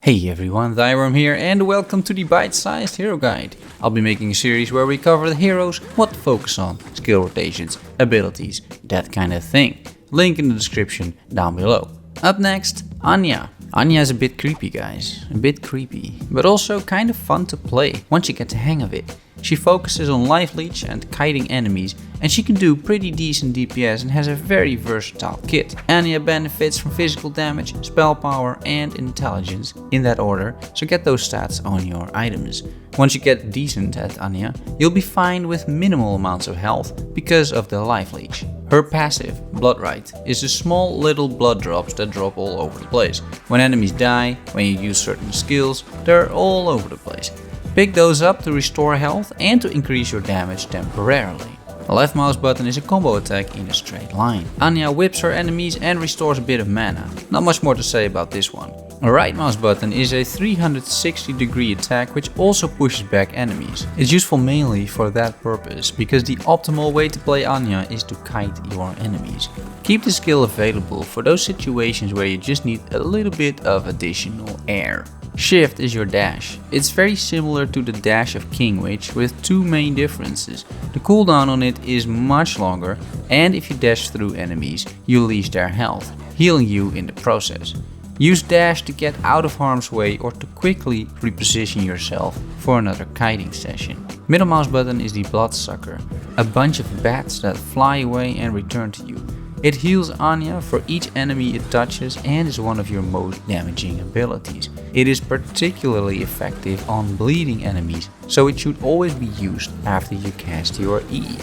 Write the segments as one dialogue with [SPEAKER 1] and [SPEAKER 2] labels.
[SPEAKER 1] Hey everyone, Thyworm here and welcome to the bite-sized hero guide. I'll be making a series where we cover the heroes, what to focus on, skill rotations, abilities, that kind of thing. Link in the description down below. Up next, Anya. Anya is a bit creepy guys, a bit creepy, but also kind of fun to play once you get the hang of it. She focuses on life leech and kiting enemies, and she can do pretty decent DPS and has a very versatile kit. Anya benefits from physical damage, spell power and intelligence in that order, so get those stats on your items. Once you get decent at Anya, you'll be fine with minimal amounts of health because of the life leech. Her passive, Rite, is the small little blood drops that drop all over the place. When enemies die, when you use certain skills, they're all over the place. Pick those up to restore health and to increase your damage temporarily. The left mouse button is a combo attack in a straight line. Anya whips her enemies and restores a bit of mana. Not much more to say about this one. The right mouse button is a 360-degree attack which also pushes back enemies. It's useful mainly for that purpose, because the optimal way to play Anya is to kite your enemies. Keep the skill available for those situations where you just need a little bit of additional air. Shift is your dash. It's very similar to the Dash of Kingewitch with two main differences. The cooldown on it is much longer, and if you dash through enemies, you leash their health, healing you in the process. Use dash to get out of harm's way or to quickly reposition yourself for another kiting session. Middle mouse button is the Bloodsucker, a bunch of bats that fly away and return to you. It heals Anya for each enemy it touches and is one of your most damaging abilities. It is particularly effective on bleeding enemies, so it should always be used after you cast your E.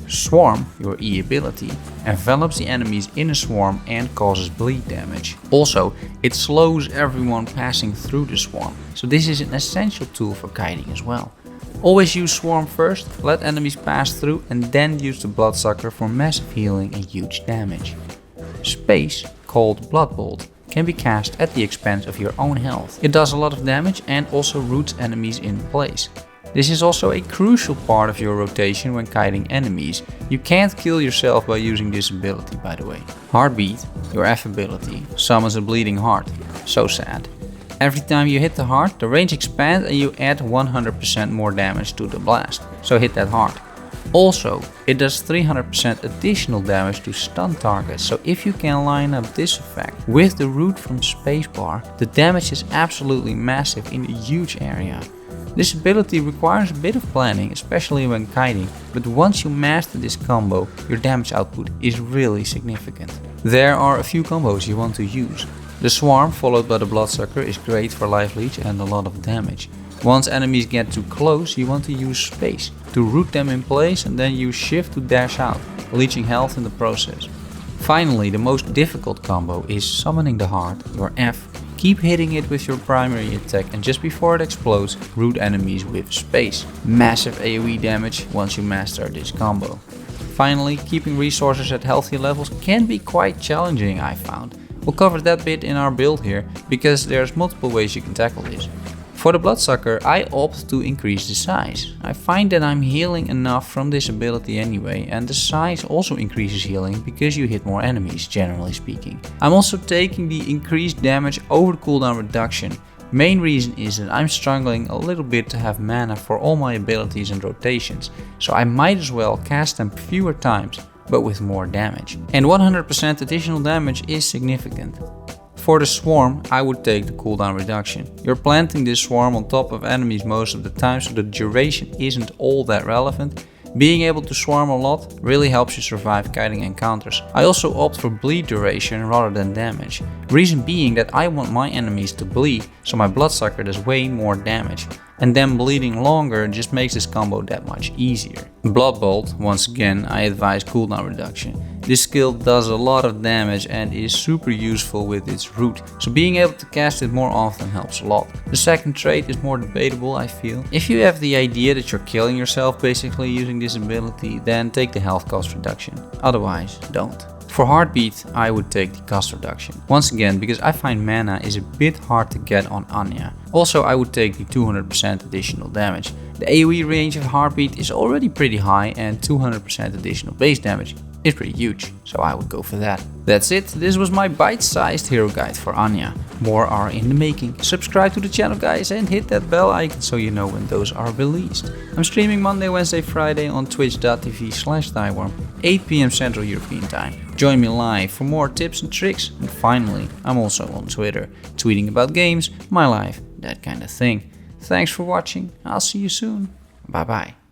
[SPEAKER 1] Swarm, your E ability, envelops the enemies in a swarm and causes bleed damage. Also, it slows everyone passing through the swarm, so this is an essential tool for kiting as well. Always use Swarm first, let enemies pass through and then use the Bloodsucker for massive healing and huge damage. Space, called Blob Bolt, can be cast at the expense of your own health. It does a lot of damage and also roots enemies in place. This is also a crucial part of your rotation when kiting enemies. You can't kill yourself by using this ability, by the way. Heartbeat, your F ability, summons a bleeding heart. So sad. Every time you hit the heart, the range expands and you add 100% more damage to the blast, so hit that hard. Also, it does 300% additional damage to stun targets, so if you can line up this effect with the root from spacebar, the damage is absolutely massive in a huge area. This ability requires a bit of planning, especially when kiting, but once you master this combo, your damage output is really significant. There are a few combos you want to use. The Swarm followed by the Bloodsucker is great for life leech and a lot of damage. Once enemies get too close, you want to use Space to root them in place and then use Shift to dash out, leeching health in the process. Finally, the most difficult combo is Summoning the Heart, your F. Keep hitting it with your primary attack and just before it explodes, root enemies with Space. Massive AoE damage once you master this combo. Finally, keeping resources at healthy levels can be quite challenging, I found. We'll cover that bit in our build here, because there's multiple ways you can tackle this. For the Bloodsucker, I opt to increase the size. I find that I'm healing enough from this ability anyway, and the size also increases healing because you hit more enemies, generally speaking. I'm also taking the increased damage over the cooldown reduction. Main reason is that I'm struggling a little bit to have mana for all my abilities and rotations, so I might as well cast them fewer times, but with more damage. And 100% additional damage is significant. For the Swarm, I would take the cooldown reduction. You're planting this Swarm on top of enemies most of the time, so the duration isn't all that relevant. Being able to swarm a lot really helps you survive kiting encounters. I also opt for bleed duration rather than damage. Reason being that I want my enemies to bleed, so my Bloodsucker does way more damage. And them bleeding longer just makes this combo that much easier. Blob Bolt, once again, I advise cooldown reduction. This skill does a lot of damage and is super useful with its root, so being able to cast it more often helps a lot. The second trait is more debatable, I feel. If you have the idea that you're killing yourself basically using this ability, then take the health cost reduction. Otherwise, don't. For Heartbeat, I would take the cost reduction. Once again, because I find mana is a bit hard to get on Anya. Also, I would take the 200% additional damage. The AoE range of Heartbeat is already pretty high and 200% additional base damage is pretty huge, so I would go for that. That's it, this was my bite-sized hero guide for Anya. More are in the making. Subscribe to the channel guys and hit that bell icon so you know when those are released. I'm streaming Monday, Wednesday, Friday on twitch.tv/Thyworm, 8 PM Central European Time. Join me live for more tips and tricks. And finally, I'm also on Twitter, tweeting about games, my life, that kind of thing. Thanks for watching, I'll see you soon. Bye bye.